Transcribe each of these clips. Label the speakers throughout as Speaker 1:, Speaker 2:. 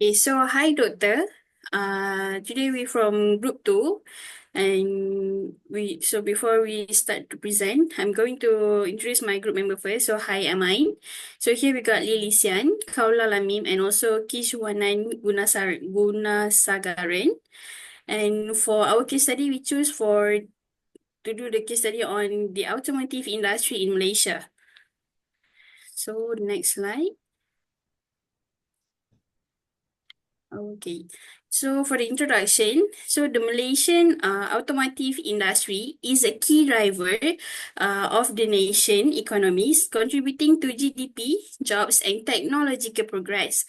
Speaker 1: Okay, so hi doctor. Today we from group 2 and before we start to present, I'm going to introduce my group member first. So hi, I'm Ain. So here we got Li Xian, Khaoula Laamim, and also Kishwannath Gunasagaran. And for our case study, we choose to do the case study on the automotive industry in Malaysia. So next slide. Okay. So for the introduction, so the Malaysian automotive industry is a key driver of the nation economies, contributing to GDP, jobs, and technological progress.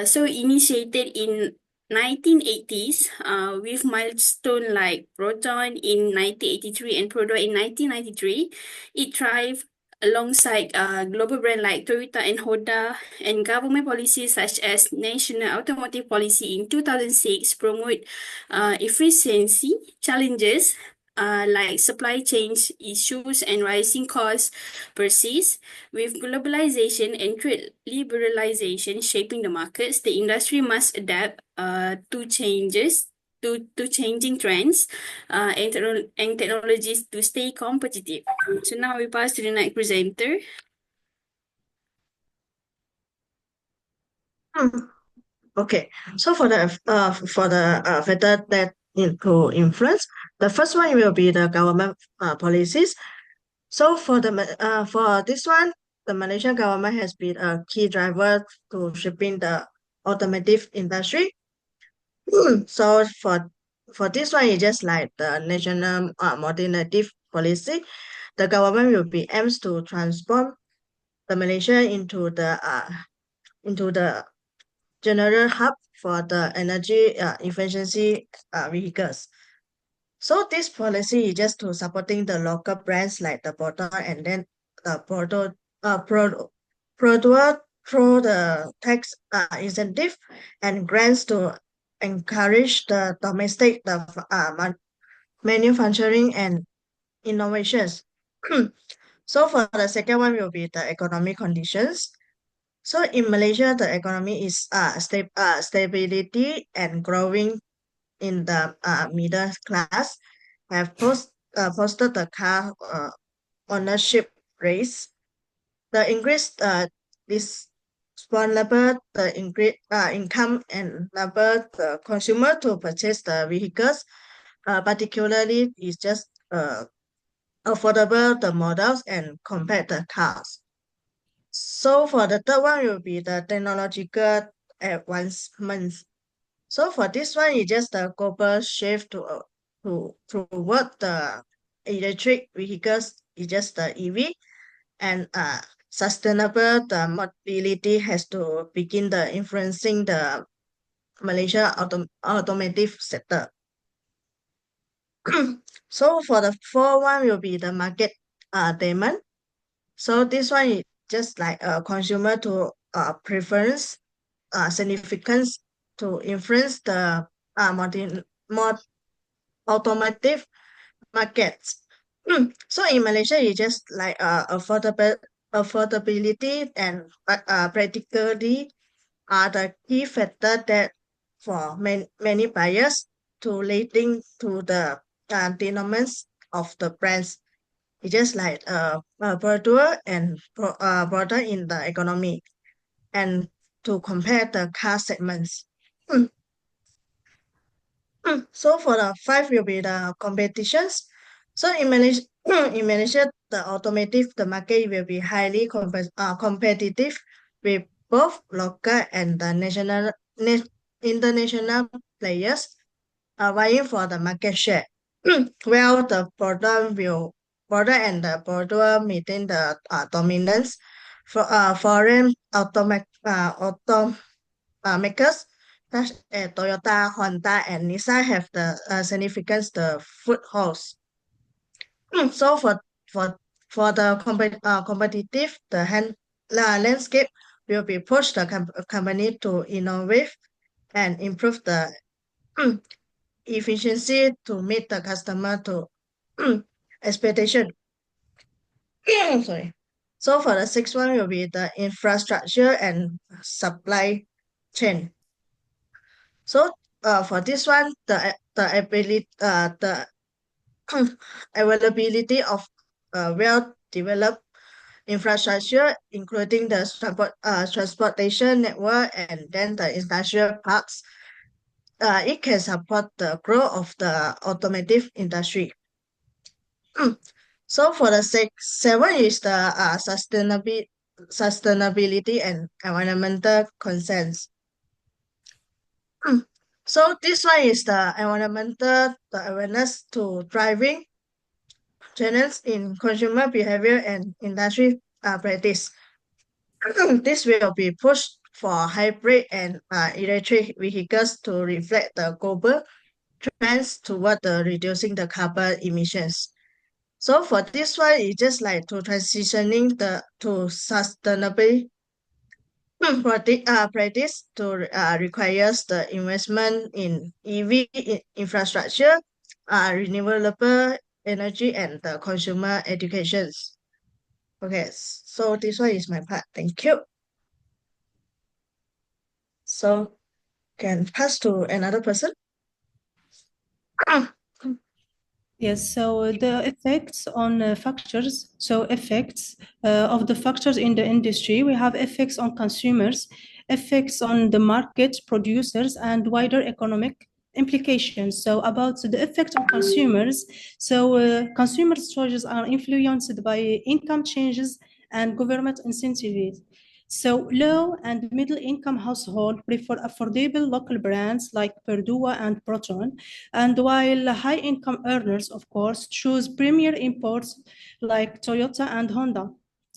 Speaker 1: So initiated in 1980s with milestone like Proton in 1983 and Prodo in 1993, it thrived alongside global brand like Toyota and Honda, and government policies such as National Automotive Policy in 2006 promote efficiency challenges like supply chain issues and rising costs persist. With globalization and trade liberalization shaping the markets, the industry must adapt to changing trends and technologies to stay competitive. So now we pass to the next presenter.
Speaker 2: Okay, so for the factor that into influence, the first one will be the government policies. So for this one, the Malaysian government has been a key driver to shaping the automotive industry. So for this one, it's just like the national mobility policy. The government will be aims to transform the Malaysia into the general hub for the energy efficiency vehicles. So this policy is just to supporting the local brands like the Porto and then the Product through the tax incentive and grants to encourage the domestic manufacturing and innovations. So for the second one will be the economic conditions. So in Malaysia, the economy is stability and growing in the middle class have posted the car ownership rates. The increase is vulnerable the increase income and number the consumer to purchase the vehicles, particularly is just affordable the models and compared the cars. So for the third one will be the technological advancements. So for this one, it's just the global shift toward the electric vehicles. It's just the EV and sustainable the mobility has to begin the influencing the Malaysia automotive sector. So for the fourth one will be the market demand. So this one is just like a consumer to preference significance to influence the more automotive markets. So in Malaysia, it's just like affordability and practically are the key factor that for many buyers to relating to the dynamics of the brands. It's just like broader and broader in the economy and to compare the car segments. So for the five will be the competitions. So in Malaysia, in Malaysia, the automotive the market will be highly competitive with both local and the international players vying for the market share. While the product and the product maintain the dominance for foreign makers such as Toyota, Honda, and Nissan have the significance the footholds. So for for the competitive the landscape will be push the company to innovate and improve the efficiency to meet the customer to expectation. Sorry. So for the sixth one will be the infrastructure and supply chain. So for this one, the availability of well-developed infrastructure, including the transportation network and then the industrial parks, it can support the growth of the automotive industry. So for the seven is the sustainability and environmental concerns. So this one is the environmental the awareness to driving changes in consumer behavior and industry practice. This will be pushed for hybrid and electric vehicles to reflect the global trends toward the reducing the carbon emissions. So for this one, it's just like to transitioning to sustainable practice to requires the investment in EV infrastructure, renewable energy, and the consumer educations. Okay, so this one is my part. Thank you. So can pass to another person.
Speaker 3: Yes, so the effects on factors, so effects of the factors in the industry, we have effects on consumers, effects on the market, producers, and wider economic implications. So about the effect on consumers, so consumers' choices are influenced by income changes and government incentives. So low and middle income households prefer affordable local brands like Perdua and Proton, and while high income earners, of course, choose premier imports like Toyota and Honda.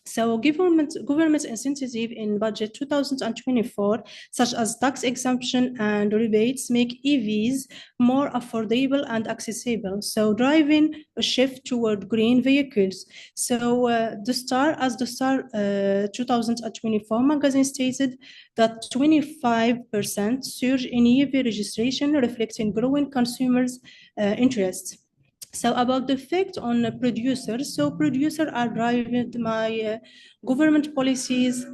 Speaker 3: So government incentive in budget 2024, such as tax exemption and rebates, make EVs more affordable and accessible. So driving a shift toward green vehicles. So the Star 2024 magazine stated that 25% surge in EV registration reflecting growing consumers' interest. So about the effect on producers, so producers are driven by government policies,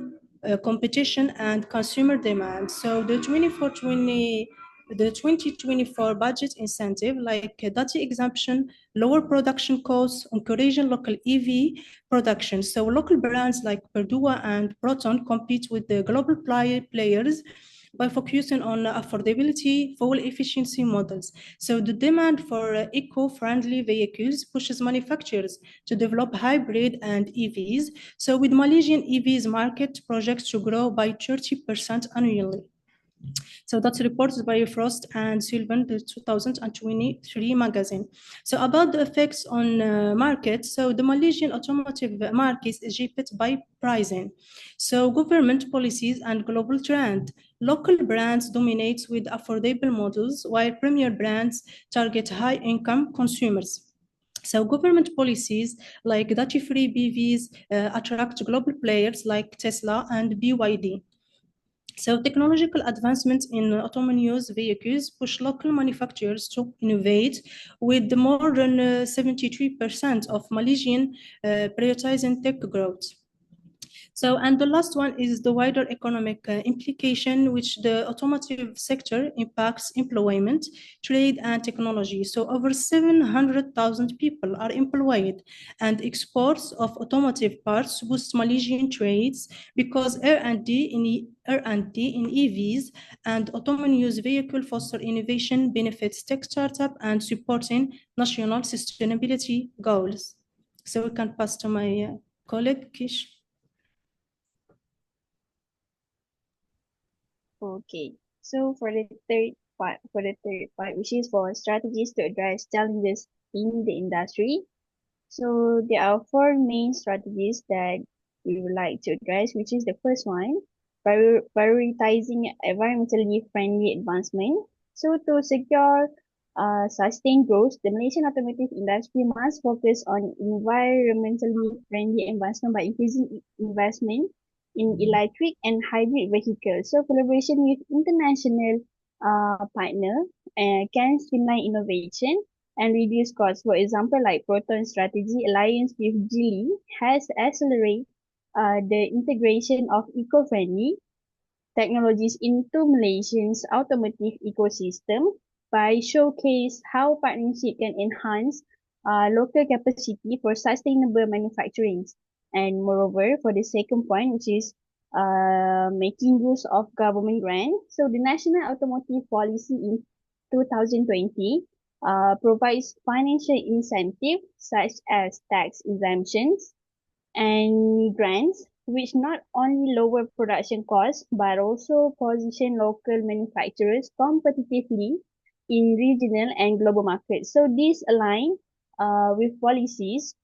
Speaker 3: competition, and consumer demand. So the 2024 budget incentive, like data exemption, lower production costs, encouraging local EV production. So local brands like Perdua and Proton compete with the global players by focusing on affordability, fuel efficiency models. So the demand for eco-friendly vehicles pushes manufacturers to develop hybrid and EVs. So with Malaysian EVs market projects to grow by 30% annually. So that's reported by Frost and Sylvan, the 2023 magazine. So about the effects on market, so the Malaysian automotive market is shaped by pricing. So government policies and global trend. Local brands dominate with affordable models, while premier brands target high-income consumers. So government policies like duty-free BVs attract global players like Tesla and BYD. So technological advancements in autonomous vehicles push local manufacturers to innovate, with more than 73% of Malaysian prioritizing tech growth. So, and the last one is the wider economic implication, which the automotive sector impacts employment, trade, and technology. So over 700,000 people are employed, and exports of automotive parts boost Malaysian trades because R&D in EVs and autonomous vehicle foster innovation, benefits tech startup, and supporting national sustainability goals. So we can pass to my colleague, Kish.
Speaker 4: Okay, so for the third part, which is for strategies to address challenges in the industry. So there are four main strategies that we would like to address, which is the first one, prioritizing environmentally friendly advancement. So to secure sustained growth, the Malaysian automotive industry must focus on environmentally friendly advancement by increasing investment in electric and hybrid vehicles. So collaboration with international partner can streamline innovation and reduce costs. For example, like Proton Strategy Alliance with Geely has accelerated the integration of eco-friendly technologies into Malaysia's automotive ecosystem by showcase how partnership can enhance local capacity for sustainable manufacturing. And moreover, for the second point, which is making use of government grant. So the National Automotive Policy in 2020 provides financial incentive such as tax exemptions and grants, which not only lower production costs but also position local manufacturers competitively in regional and global markets. So these align with policies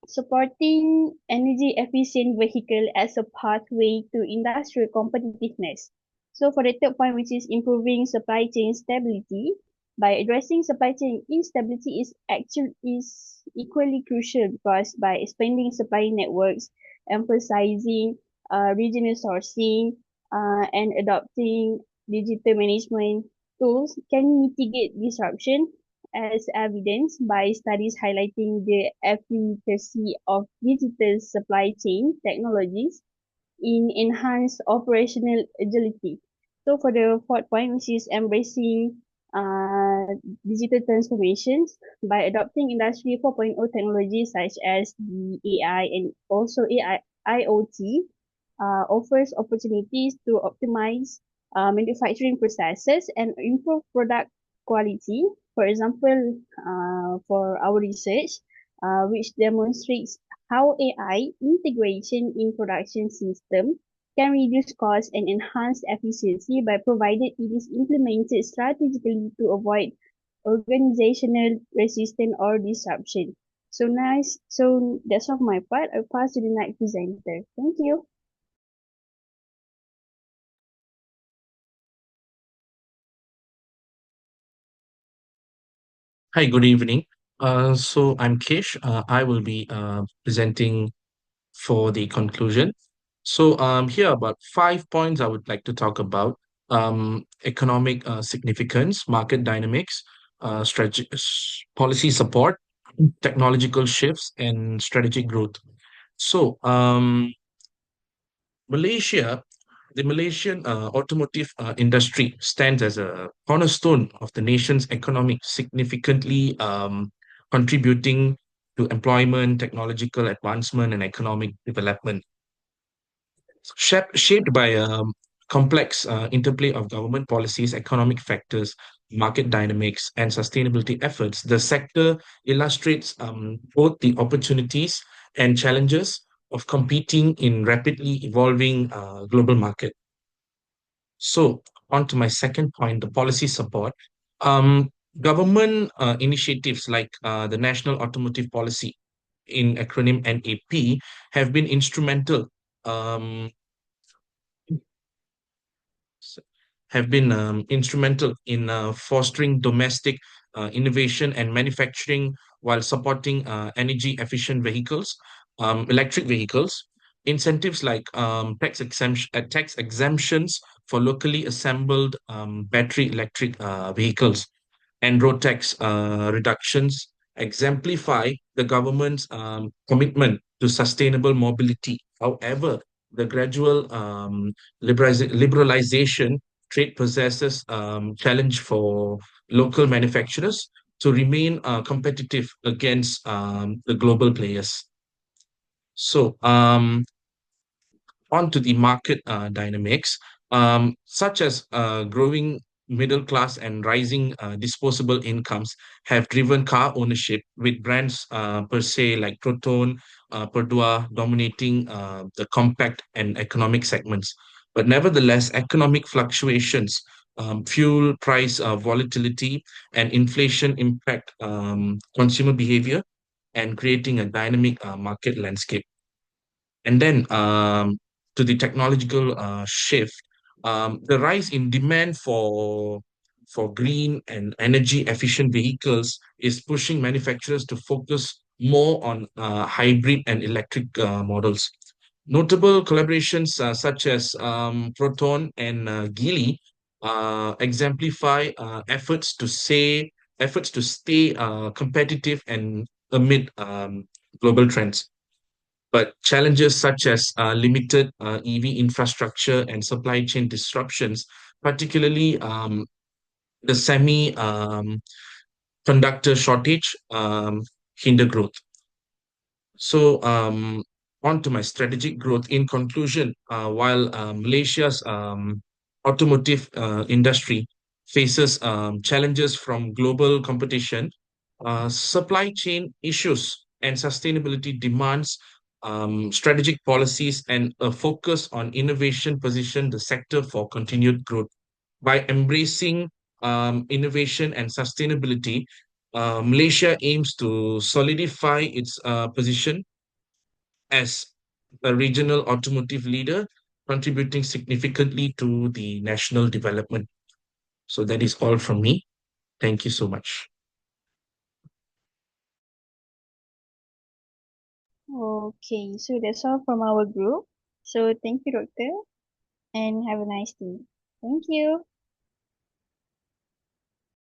Speaker 4: supporting energy efficient vehicle as a pathway to industrial competitiveness. So for the third point, which is improving supply chain stability, by addressing supply chain instability is equally crucial because by expanding supply networks, emphasizing regional sourcing, and adopting digital management tools can mitigate disruption as evidenced by studies highlighting the efficacy of digital supply chain technologies in enhanced operational agility. So for the fourth point, which is embracing uh, digital transformations by adopting Industry 4.0 technologies such as the AI and also IoT, offers opportunities to optimize manufacturing processes and improve product quality. For example, for our research, which demonstrates how AI integration in production system can reduce costs and enhance efficiency by provided it is implemented strategically to avoid organizational resistance or disruption. So nice. So that's all my part. I'll pass to the next presenter. Thank you.
Speaker 5: Hi, good evening. So I'm Kish. I will be presenting for the conclusion. So here are about 5 points I would like to talk about. Economic significance, market dynamics, strategy, policy support, technological shifts, and strategic growth. So Malaysia, the Malaysian automotive industry stands as a cornerstone of the nation's economic, significantly contributing to employment, technological advancement, and economic development. Shaped by a complex interplay of government policies, economic factors, market dynamics, and sustainability efforts, the sector illustrates both the opportunities and challenges of competing in rapidly evolving global market. So, on to my second point, the policy support. Um, Government initiatives like the National Automotive Policy, in acronym NAP, have been um, instrumental in fostering domestic innovation and manufacturing while supporting energy efficient vehicles, electric vehicles. Incentives like tax exemptions for locally assembled battery electric vehicles and road tax reductions exemplify the government's commitment to sustainable mobility. However, the gradual liberalization trade possesses challenge for local manufacturers to remain competitive against the global players. So, onto the market dynamics, such as growing middle class and rising disposable incomes have driven car ownership, with brands per se like Proton, Perdua dominating the compact and economic segments. But nevertheless, economic fluctuations, fuel price volatility, and inflation impact consumer behavior and creating a dynamic market landscape. And then to the technological shift, the rise in demand for green and energy efficient vehicles is pushing manufacturers to focus more on hybrid and electric models. Notable collaborations such as Proton and Geely exemplify efforts to stay competitive and amid global trends. But challenges such as limited EV infrastructure and supply chain disruptions, particularly the conductor shortage, hinder growth. So, on to my strategic growth. In conclusion, while Malaysia's automotive industry faces challenges from global competition, supply chain issues and sustainability demands strategic policies and a focus on innovation position the sector for continued growth. By embracing innovation and sustainability, Malaysia aims to solidify its position as a regional automotive leader, contributing significantly to the national development. So that is all from me. Thank you so much.
Speaker 4: Okay, so that's all from our group. So thank you, Doctor, and have a nice day. Thank you.